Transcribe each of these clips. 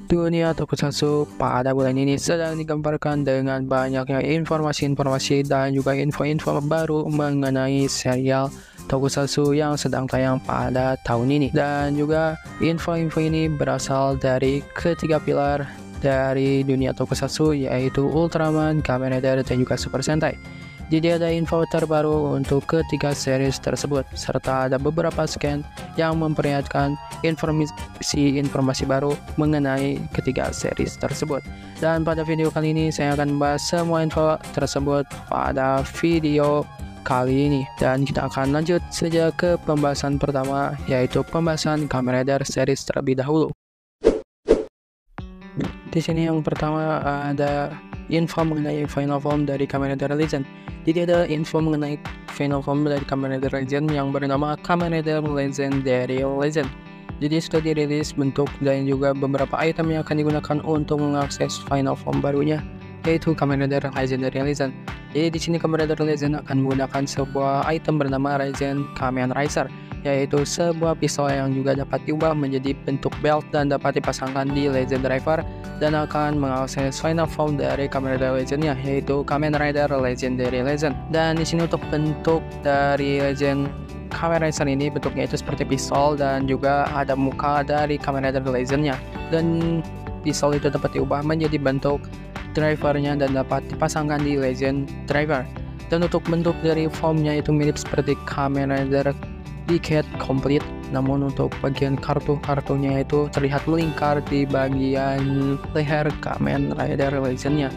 Dunia Tokusatsu pada bulan ini sedang digemparkan dengan banyaknya informasi-informasi dan juga info-info baru mengenai serial Tokusatsu yang sedang tayang pada tahun ini. Dan juga info-info ini berasal dari ketiga pilar dari dunia Tokusatsu, yaitu Ultraman, Kamen Rider, dan juga Super Sentai. Jadi ada info terbaru untuk ketiga series tersebut, serta ada beberapa scan yang memperlihatkan informasi baru mengenai ketiga series tersebut. Dan pada video kali ini saya akan membahas semua info tersebut pada video kali ini. Dan kita akan lanjut saja ke pembahasan pertama, yaitu pembahasan Kamen Rider series terlebih dahulu. Di sini yang pertama ada info mengenai final form dari Kamen Rider Legend. Jadi ada info mengenai final form dari Kamen Rider Legend yang bernama Kamen Rider Legendary Legend. Jadi sudah dirilis bentuk dan juga beberapa item yang akan digunakan untuk mengakses final form barunya, yaitu Kamen Rider Legendary Legend. Jadi di sini Kamen Rider Legend akan menggunakan sebuah item bernama Legend Kamen Riser, yaitu sebuah pistol yang juga dapat diubah menjadi bentuk belt dan dapat dipasangkan di Legend Driver dan akan mengakses final form dari Kamen Rider Legend-nya, yaitu Kamen Rider Legendary Legend. Dan di sini untuk bentuk dari Legend Kamen Rider ini bentuknya itu seperti pistol dan juga ada muka dari Kamen Rider Legend-nya. Dan pistol itu dapat diubah menjadi bentuk drivernya dan dapat dipasangkan di Legend Driver. Dan untuk bentuk dari formnya itu mirip seperti Kamen Rider Decade Complete, namun untuk bagian kartunya itu terlihat melingkar di bagian leher Kamen Rider Legend-nya.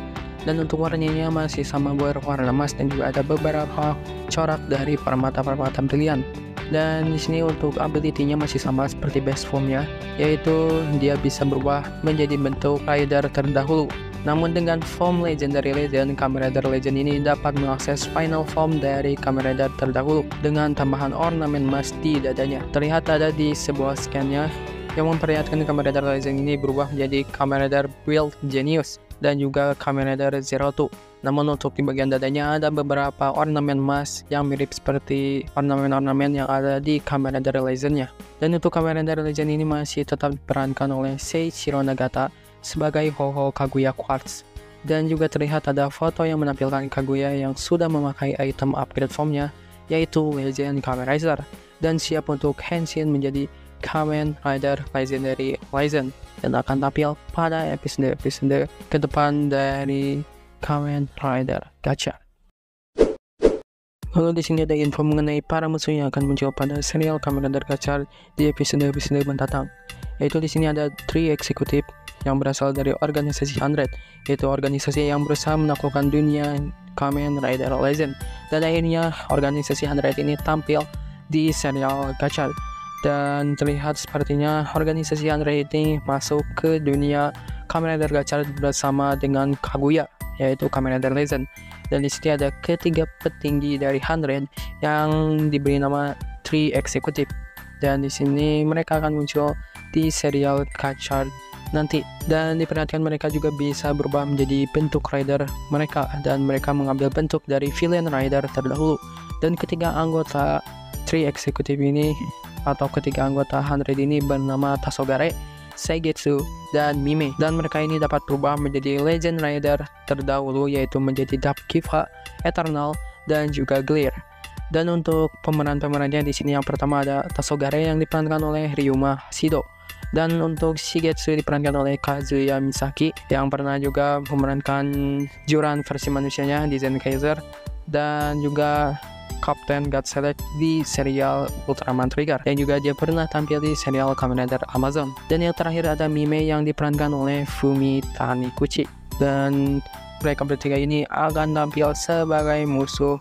Dan untuk warnanya masih sama berwarna emas dan juga ada beberapa corak dari permata-permata brilian. Dan di sini untuk ability-nya masih sama seperti base form-nya, yaitu dia bisa berubah menjadi bentuk rider terdahulu. Namun dengan form Legendary Legend, Kamen Rider Legend ini dapat mengakses final form dari Kamen Rider terdahulu dengan tambahan ornamen emas di dadanya. Terlihat ada di sebuah scan-nya yang memperlihatkan Kamen Rider Legend ini berubah menjadi Kamen Rider Build Genius dan juga Kamen Rider Zero Two. Namun untuk di bagian dadanya ada beberapa ornamen emas yang mirip seperti ornamen-ornamen yang ada di Kamen Rider Legend-nya. Dan untuk Kamen Rider Legend ini masih tetap diperankan oleh Seiichiro Nagata sebagai Ho-Oh Kaguya Quartz. Dan juga terlihat ada foto yang menampilkan Kaguya yang sudah memakai item upgrade formnya, yaitu Legend Kamen Rider, dan siap untuk henshin menjadi Kamen Rider Legendary Legend, dan akan tampil pada episode-episode ke depan dari Kamen Rider Gacha. Lalu di sini ada info mengenai para musuh yang akan muncul pada serial Kamen Rider Gacha di episode-episode mendatang. Yaitu di sini ada 3 eksekutif yang berasal dari organisasi 100, yaitu organisasi yang berusaha menaklukkan dunia Kamen Rider Legend. Dan akhirnya organisasi 100 ini tampil di serial Gacha. Dan terlihat sepertinya organisasi 100 ini masuk ke dunia Kamen Rider Gacha bersama dengan Kaguya, yaitu Kamen Rider Legend. Dan di sini ada ketiga petinggi dari 100 yang diberi nama 3 Executive. Dan di sini mereka akan muncul di serial Gacha nanti. Dan diperlihatkan mereka juga bisa berubah menjadi bentuk rider mereka, dan mereka mengambil bentuk dari villain rider terdahulu. Dan ketiga anggota 3 Executive ini atau ketiga anggota 100 ini bernama Tasogare, Seigetsu, dan Mime. Dan mereka ini dapat berubah menjadi Legend Rider terdahulu, yaitu menjadi Dark Kiva, Eternal, dan juga Glare. Dan untuk pemeran-pemerannya di sini yang pertama ada Tasogare yang diperankan oleh Ryuma Shido. Dan untuk Shigetsu diperankan oleh Kazuya Misaki yang pernah juga memerankan Juran versi manusianya di Zen Kaiser, dan juga Captain God Select di serial Ultraman Trigger, yang juga dia pernah tampil di serial Kamen Rider Amazon. Dan yang terakhir ada Mime yang diperankan oleh Fumi Taniguchi. Dan mereka bertiga ini akan tampil sebagai musuh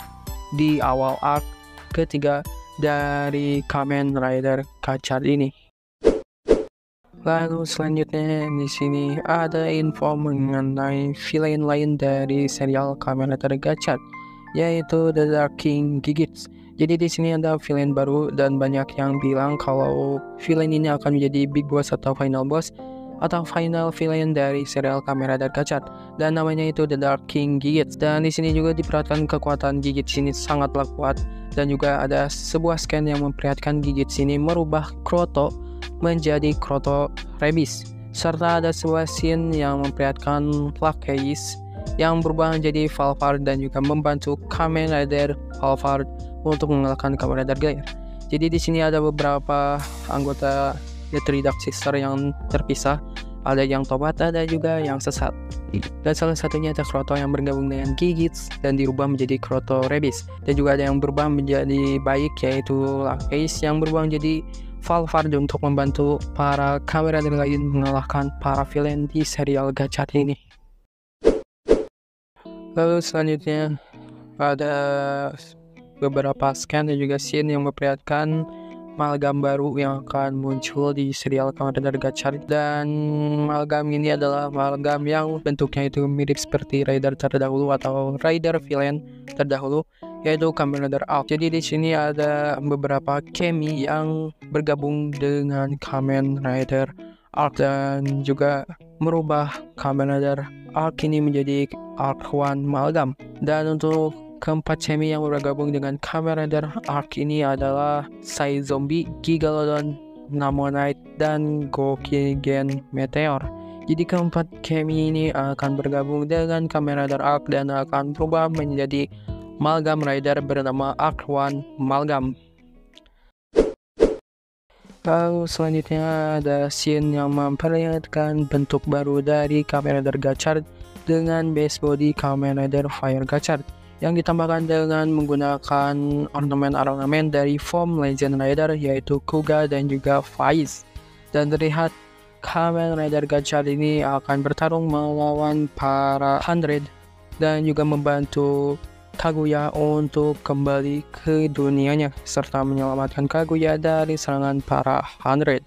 di awal arc ketiga dari Kamen Rider Gacha ini. Lalu selanjutnya di sini ada info mengenai villain lain dari serial Kamen Rider Gacha, yaitu The Dark King Gigits. Jadi di sini ada villain baru dan banyak yang bilang kalau villain ini akan menjadi big boss atau final boss atau final villain dari serial Kamen Rider Gacha, dan namanya itu The Dark King Gigits. Dan di sini juga diperlihatkan kekuatan Gigits ini sangatlah kuat, dan juga ada sebuah scan yang memperlihatkan Gigits ini merubah Kroto menjadi Kroto Rebis. serta ada sebuah scene yang memperlihatkan Lakeis yang berubah menjadi Valvard dan juga membantu Kamen Rider Valvard untuk mengalahkan Kamen Rider Gear. Jadi di sini ada beberapa anggota The Three Dark Sister yang terpisah, ada yang tobat, ada juga yang sesat. Dan salah satunya ada Kroto yang bergabung dengan Gigits dan dirubah menjadi Kroto Rebis. Dan juga ada yang berubah menjadi baik, yaitu Lakeis yang berubah menjadi Valvard untuk membantu para Kamen Rider lain mengalahkan para villain di serial Gachard ini. Lalu selanjutnya ada beberapa scan dan juga scene yang memperlihatkan Malgam baru yang akan muncul di serial Kamen Rider Gachard. Dan Malgam ini adalah Malgam yang bentuknya itu mirip seperti Rider terdahulu atau Rider villain terdahulu, yaitu Kamen Rider Arc. Jadi di sini ada beberapa Kemi yang bergabung dengan Kamen Rider Arc dan juga merubah Kamen Rider Arc ini menjadi Arc One Malgam. Dan untuk keempat Kemi yang bergabung dengan Kamen Rider Arc ini adalah Sai Zombie, Gigalodon, Namonite, dan Gokigen Meteor. Jadi keempat Kemi ini akan bergabung dengan Kamen Rider Arc dan akan berubah menjadi Malgam Rider bernama Arc One Malgam. Lalu selanjutnya ada scene yang memperlihatkan bentuk baru dari Kamen Rider Gachard dengan base body Kamen Rider Fire Gachard yang ditambahkan dengan menggunakan ornamen-ornamen dari form Legend Rider, yaitu Kuga dan juga Faiz. Dan terlihat Kamen Rider Gachard ini akan bertarung melawan para 100 dan juga membantu Kaguya untuk kembali ke dunianya serta menyelamatkan Kaguya dari serangan para 100.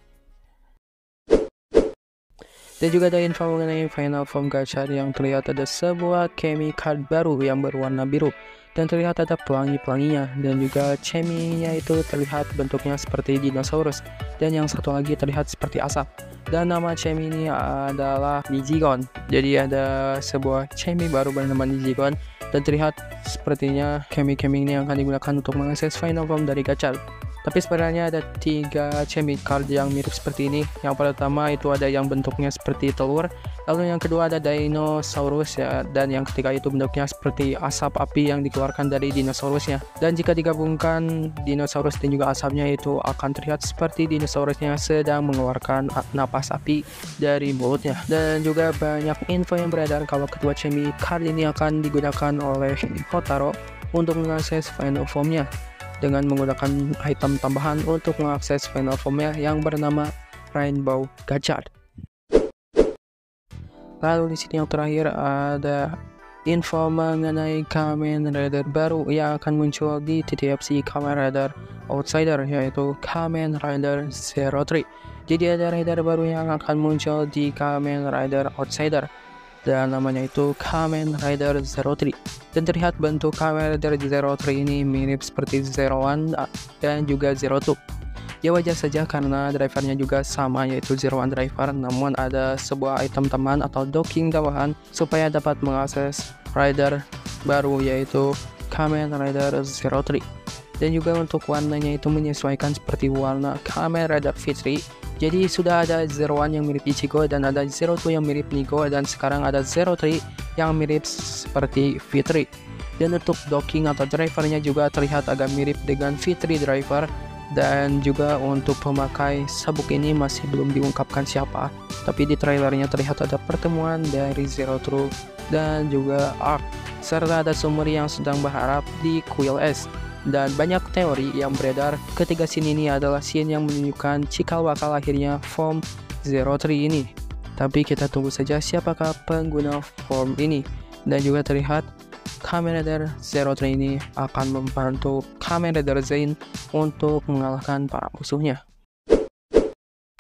Dan juga ada info mengenai final form Gachard yang terlihat ada sebuah Kemi card baru yang berwarna biru dan terlihat ada pelangi-pelanginya, dan juga Chemi-nya itu terlihat bentuknya seperti dinosaurus dan yang satu lagi terlihat seperti asap. Dan nama Chemi ini adalah Nijigon. Jadi ada sebuah Chemi baru bernama Nijigon dan terlihat sepertinya Kemi-Kemi ini akan digunakan untuk mengakses final form dari Gachard. Tapi sebenarnya ada 3 Chemi card yang mirip seperti ini. Yang pertama itu ada yang bentuknya seperti telur, lalu yang kedua ada Dinosaurus ya, dan yang ketiga itu bentuknya seperti asap api yang dikeluarkan dari dinosaurusnya. Dan jika digabungkan dinosaurus dan juga asapnya itu akan terlihat seperti dinosaurusnya sedang mengeluarkan napas api dari mulutnya. Dan juga banyak info yang beredar kalau kedua Chemi card ini akan digunakan oleh Kotaro untuk mengakses final formnya dengan menggunakan item tambahan untuk mengakses final formnya yang bernama Rainbow Gachard. Lalu di sini yang terakhir ada info mengenai Kamen Rider baru yang akan muncul di TTFC Kamen Rider Outsider, yaitu Kamen Rider 03. Jadi ada rider baru yang akan muncul di Kamen Rider Outsider dan namanya itu Kamen Rider 03. Dan terlihat bentuk Kamen Rider 03 ini mirip seperti 01 dan juga 02. Ya wajar saja karena drivernya juga sama, yaitu 01 driver, namun ada sebuah item teman atau docking tambahan supaya dapat mengakses rider baru, yaitu Kamen Rider 03. Dan juga untuk warnanya itu menyesuaikan seperti warna Kamen Rider V3. Jadi sudah ada 01 yang mirip Ichigo dan ada 02 yang mirip Nigo, dan sekarang ada 03 yang mirip seperti V3. Dan untuk docking atau drivernya juga terlihat agak mirip dengan V3 driver. Dan juga untuk pemakai sabuk ini masih belum diungkapkan siapa, tapi di trailernya terlihat ada pertemuan dari 02 dan juga Arc, serta ada sumber yang sedang berharap di QLS. Dan banyak teori yang beredar ketiga scene ini adalah scene yang menunjukkan cikal bakal akhirnya form 03 ini. Tapi kita tunggu saja siapakah pengguna form ini. Dan juga terlihat Kamen Rider 03 ini akan membantu Kamen Rider Zain untuk mengalahkan para musuhnya.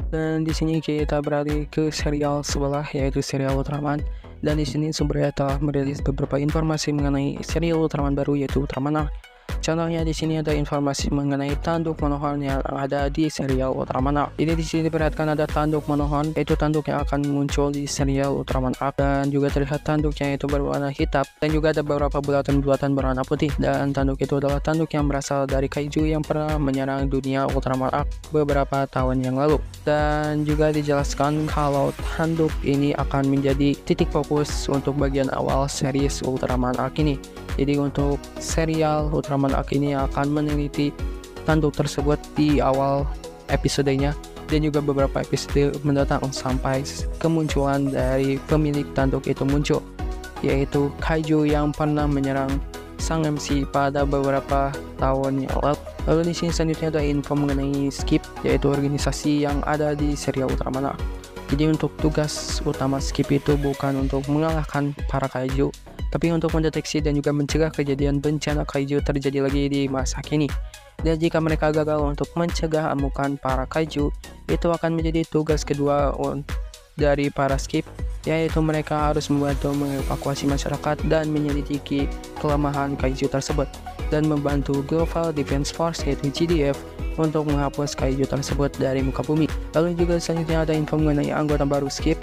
Dan di sini kita beralih ke serial sebelah, yaitu serial Ultraman. Dan di sini sumbernya telah merilis beberapa informasi mengenai serial Ultraman baru, yaitu Ultraman Arc. Contohnya di sini ada informasi mengenai tanduk Monohon yang ada di serial Ultraman Arc. Jadi di sini diperlihatkan ada tanduk Monohon, yaitu tanduk yang akan muncul di serial Ultraman Arc, dan juga terlihat tanduknya itu berwarna hitam dan juga ada beberapa bulatan-bulatan berwarna putih. Dan tanduk itu adalah tanduk yang berasal dari kaiju yang pernah menyerang dunia Ultraman Arc beberapa tahun yang lalu. Dan juga dijelaskan kalau tanduk ini akan menjadi titik fokus untuk bagian awal series Ultraman Arc ini. Jadi untuk serial Ultraman Arc ini akan meneliti tanduk tersebut di awal episodenya dan juga beberapa episode mendatang sampai kemunculan dari pemilik tanduk itu muncul, yaitu kaiju yang pernah menyerang sang MC pada beberapa tahun yang lalu. Lalu di sini selanjutnya ada info mengenai Skip, yaitu organisasi yang ada di serial Ultraman Arc. Jadi untuk tugas utama Skip itu bukan untuk mengalahkan para kaiju, tapi untuk mendeteksi dan juga mencegah kejadian bencana kaiju terjadi lagi di masa kini. Dan jika mereka gagal untuk mencegah amukan para kaiju, itu akan menjadi tugas kedua dari para Skip, yaitu mereka harus membantu mengevakuasi masyarakat dan menyelidiki kelemahan kaiju tersebut, dan membantu Global Defense Force yaitu GDF untuk menghapus kaiju tersebut dari muka bumi. Lalu juga selanjutnya ada info mengenai anggota baru Skip.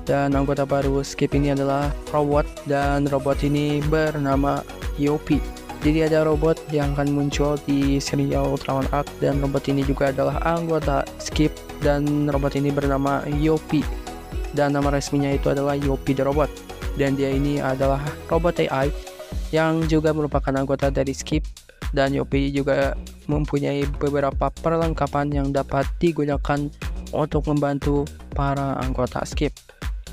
Dan anggota baru Skip ini adalah robot, dan robot ini bernama Yopi. Jadi ada robot yang akan muncul di serial Ultraman Arc, dan robot ini juga adalah anggota Skip, dan robot ini bernama Yopi. Dan nama resminya itu adalah Yopi the Robot. Dan dia ini adalah robot AI yang juga merupakan anggota dari Skip. Dan Yopi juga mempunyai beberapa perlengkapan yang dapat digunakan untuk membantu para anggota Skip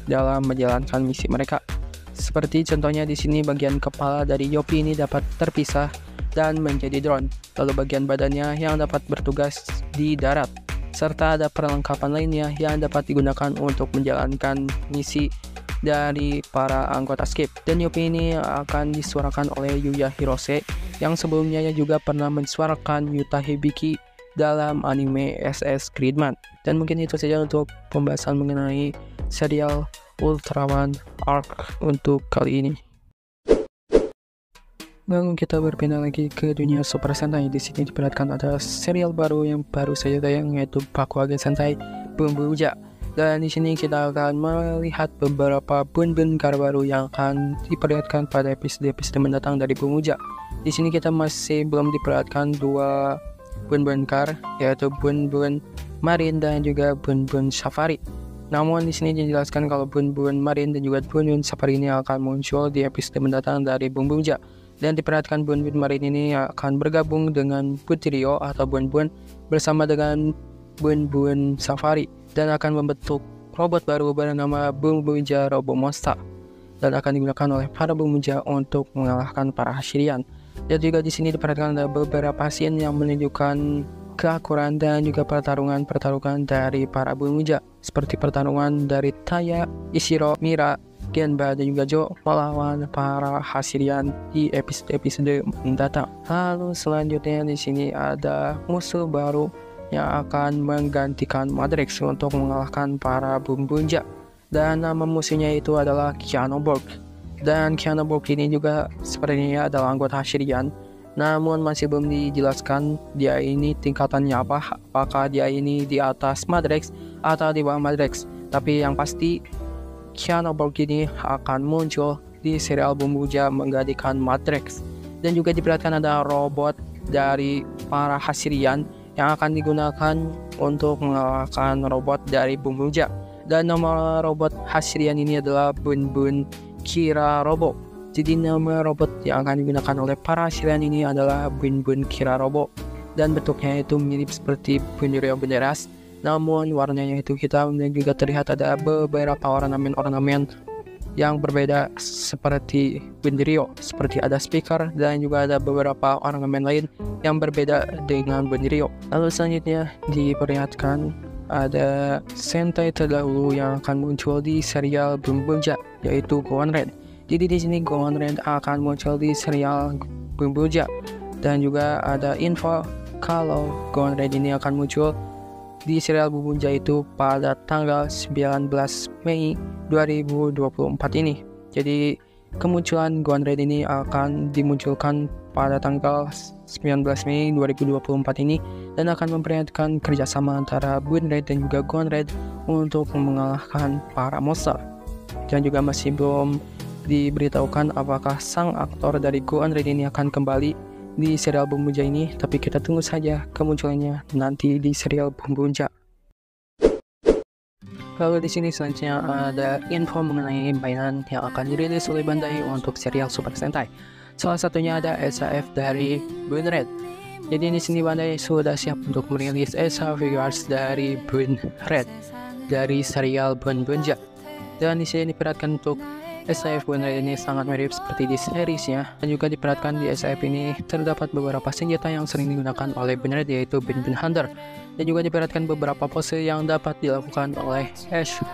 dalam menjalankan misi mereka. Seperti contohnya di sini bagian kepala dari Yopi ini dapat terpisah dan menjadi drone, lalu bagian badannya yang dapat bertugas di darat, serta ada perlengkapan lainnya yang dapat digunakan untuk menjalankan misi dari para anggota Skip. Dan Yopi ini akan disuarakan oleh Yuya Hirose yang sebelumnya juga pernah mensuarakan Yuta Hibiki dalam anime SS Gridman. Dan mungkin itu saja untuk pembahasan mengenai serial Ultraman Arc untuk kali ini. Lalu kita berpindah lagi ke dunia Super Sentai. Di sini diperlihatkan ada serial baru yang baru saja tayang, yaitu Bakugan Sentai Bumbuja. Dan di sini kita akan melihat beberapa bun-bun kar baru yang akan diperlihatkan pada episode-episode mendatang dari Bumbuja. Di sini kita masih belum diperlihatkan dua bun-bun kar, yaitu bun-bun Marin dan juga bun-bun Safari. Namun di sini dijelaskan kalau bun-bun Marin dan juga bun-bun Safari ini akan muncul di episode mendatang dari Bumbuja. Dan diperlihatkan bun-bun Marin ini akan bergabung dengan Butrio atau bun-bun bersama dengan bun-bun Safari, dan akan membentuk robot baru bernama Bumbuja Robo Monster, dan akan digunakan oleh para Bumbuja untuk mengalahkan para Hashirian. Dan juga di sini diperlihatkan ada beberapa scene yang menunjukkan keakuran dan juga pertarungan dari para Bumbuja, seperti pertarungan dari Taya, Ishiro, Mira, Genba, dan juga Jo melawan para Hashirian di episode-episode mendatang. Lalu selanjutnya di sini ada musuh baru yang akan menggantikan Madrex untuk mengalahkan para Bumbuja, dan nama musuhnya itu adalah Kianoborg. Dan Kianoborg ini juga sepertinya adalah anggota Hashirian, namun masih belum dijelaskan dia ini tingkatannya apa, apakah dia ini di atas Madrex atau di bawah Madrex. Tapi yang pasti Kianoborg ini akan muncul di serial Bumbuja menggantikan Madrex. Dan juga diperlihatkan ada robot dari para Hashirian yang akan digunakan untuk mengalahkan robot dari Bumbuja. Dan nama robot Hashirian ini adalah Bun-Bun Kira Robo. Jadi nama robot yang akan digunakan oleh para Hashirian ini adalah Bun-Bun Kira Robo, dan bentuknya itu mirip seperti Bunryou Bunderas, namun warnanya itu hitam, dan juga terlihat ada beberapa ornamen-ornamen yang berbeda seperti Bunryou, seperti ada speaker dan juga ada beberapa ornamen lain yang berbeda dengan Bunryou. Lalu selanjutnya diperlihatkan ada Sentai terdahulu yang akan muncul di serial Bumbuja, yaitu Gohan Red. Jadi di sini Gohan Red akan muncul di serial Bumbuja, dan juga ada info kalau Gohan Red ini akan muncul di serial Bumbuja itu pada tanggal 19 Mei 2024 ini. Jadi kemunculan Gohan Red ini akan dimunculkan pada tanggal 19 Mei 2024 ini dan akan memperlihatkan kerjasama antara Bune Red dan juga Gohan Red untuk mengalahkan para monster. Dan juga masih belum diberitahukan apakah sang aktor dari Gohan Red ini akan kembali di serial Bumbuja ini, tapi kita tunggu saja kemunculannya nanti di serial Bumbuja. Lalu di sini selanjutnya ada info mengenai mainan yang akan dirilis oleh Bandai untuk serial Super Sentai. Salah satunya ada SAF dari Bune Red. Jadi di sini Bandai sudah siap untuk merilis SAF figures dari Bune Red dari serial Bumbuja. Dan di sini diperlihatkan untuk SAF Bune Red ini sangat mirip seperti di seriesnya, dan juga diperlihatkan di SAF ini terdapat beberapa senjata yang sering digunakan oleh Bune Red, yaitu Bin Hunter, dan juga diperlihatkan beberapa pose yang dapat dilakukan oleh SH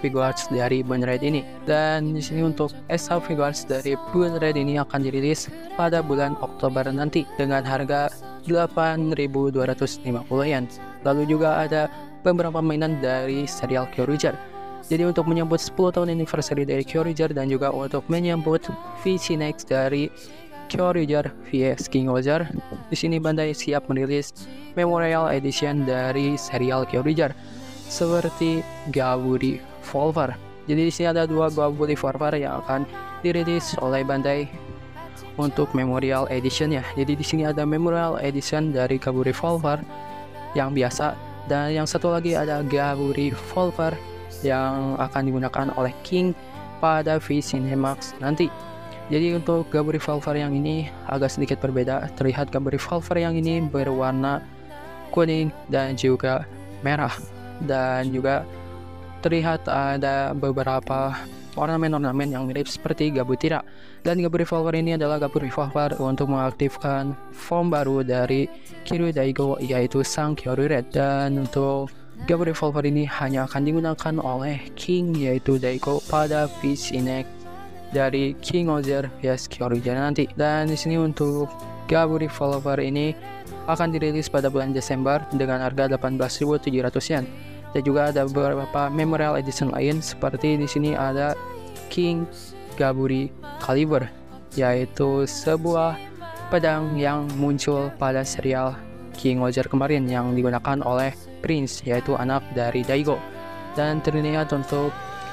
figures dari Bune Red ini. Dan di sini untuk SH figures dari Bune Red ini akan dirilis pada bulan Oktober nanti dengan harga 8.250 yen. Lalu juga ada beberapa mainan dari serial Kyoryuger. Jadi untuk menyambut 10 tahun anniversary dari Kyoryuger dan juga untuk menyambut VC Next dari Kyoryuger vs King Ozer, di sini Bandai siap merilis Memorial Edition dari serial Kyoryuger seperti Gaburi Revolver. Jadi di sini ada dua Gaburi Revolver yang akan dirilis oleh Bandai untuk Memorial Edition ya. Jadi di sini ada Memorial Edition dari Gaburi Revolver yang biasa, dan yang satu lagi ada Gaburi Revolver yang akan digunakan oleh King pada V-Cinemax nanti. Jadi untuk Gaburi Revolver yang ini agak sedikit berbeda. Terlihat Gaburi Revolver yang ini berwarna kuning dan juga merah, dan juga terlihat ada beberapa ornamen-ornamen yang mirip seperti Gabutira. Dan Gaburi Revolver ini adalah Gaburi Revolver untuk mengaktifkan form baru dari Kiryu Daigo, yaitu sang Kyoryu Red. Dan untuk Gaburi Revolver ini hanya akan digunakan oleh King, yaitu Daigo, pada VC Next dari King Ozer vs Kyoryuger nanti. Dan di sini untuk Gaburi Revolver ini akan dirilis pada bulan Desember dengan harga 18.700 yen. Dan juga ada beberapa Memorial Edition lain seperti di sini ada King Gaburi Caliber, yaitu sebuah pedang yang muncul pada serial King Ozer kemarin yang digunakan oleh Prince, yaitu anak dari Daigo. Dan terlihat untuk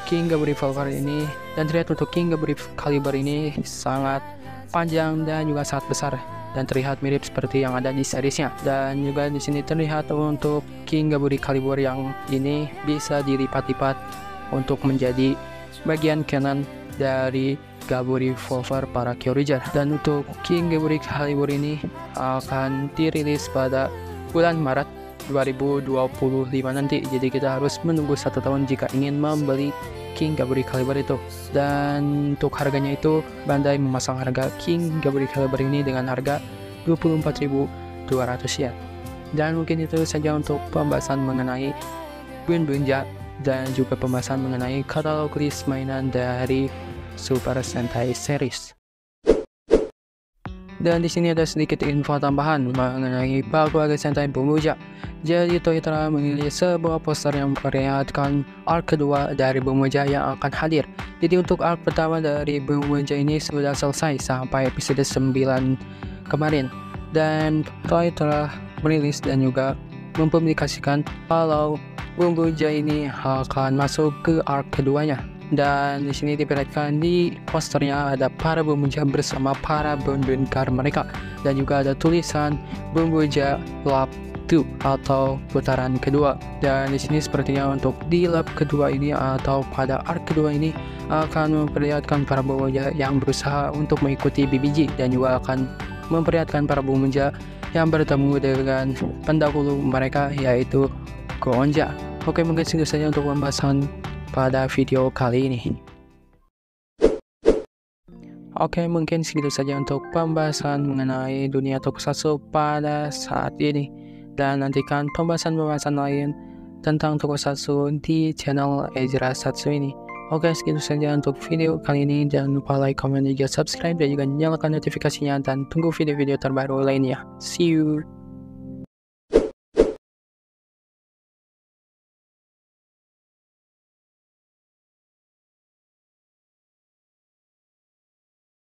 King Gaburi Revolver ini, dan terlihat untuk King Gaburi Caliber ini sangat panjang dan juga sangat besar, dan terlihat mirip seperti yang ada di seriesnya. Dan juga di sini terlihat untuk King Gaburi Caliber yang ini bisa dilipat-lipat untuk menjadi bagian kanan dari Gaburi Revolver para Kyoryuger. Dan untuk King Gaburi Caliber ini akan dirilis pada bulan Maret 2025 nanti. Jadi kita harus menunggu 1 tahun jika ingin membeli King Gaburi Caliber itu. Dan untuk harganya itu Bandai memasang harga King Gaburi Caliber ini dengan harga 24.200 yen. Dan mungkin itu saja untuk pembahasan mengenai Bumbuja dan juga pembahasan mengenai katalog list mainan dari Super Sentai Series. Dan di sini ada sedikit info tambahan mengenai Bakugan Sentai Bumbuja. Jadi Toei telah merilis sebuah poster yang memperlihatkan arc kedua dari Bumbuja yang akan hadir. Jadi untuk arc pertama dari Bumbuja ini sudah selesai sampai episode 9 kemarin. Dan Toei telah merilis dan juga mempublikasikan kalau Bumbuja ini akan masuk ke arc keduanya. Dan di sini diperlihatkan di posternya ada para Bumbuja bersama para bundukar mereka, dan juga ada tulisan Bumbuja Lap 2 atau putaran kedua. Dan di sini sepertinya untuk di lap kedua ini atau pada arc kedua ini akan memperlihatkan para Bumbuja yang berusaha untuk mengikuti BBG, dan juga akan memperlihatkan para Bumbuja yang bertemu dengan pendahulu mereka, yaitu Gonja. Oke, mungkin segitu saja untuk pembahasan pada video kali ini. Oke, mungkin segitu saja untuk pembahasan mengenai dunia tokusatsu pada saat ini. Dan nantikan pembahasan-pembahasan lain tentang tokusatsu di channel Ezra Satsu ini. Oke, segitu saja untuk video kali ini. Jangan lupa like, comment, dan juga subscribe, dan juga nyalakan notifikasinya, dan tunggu video-video terbaru lainnya. See you!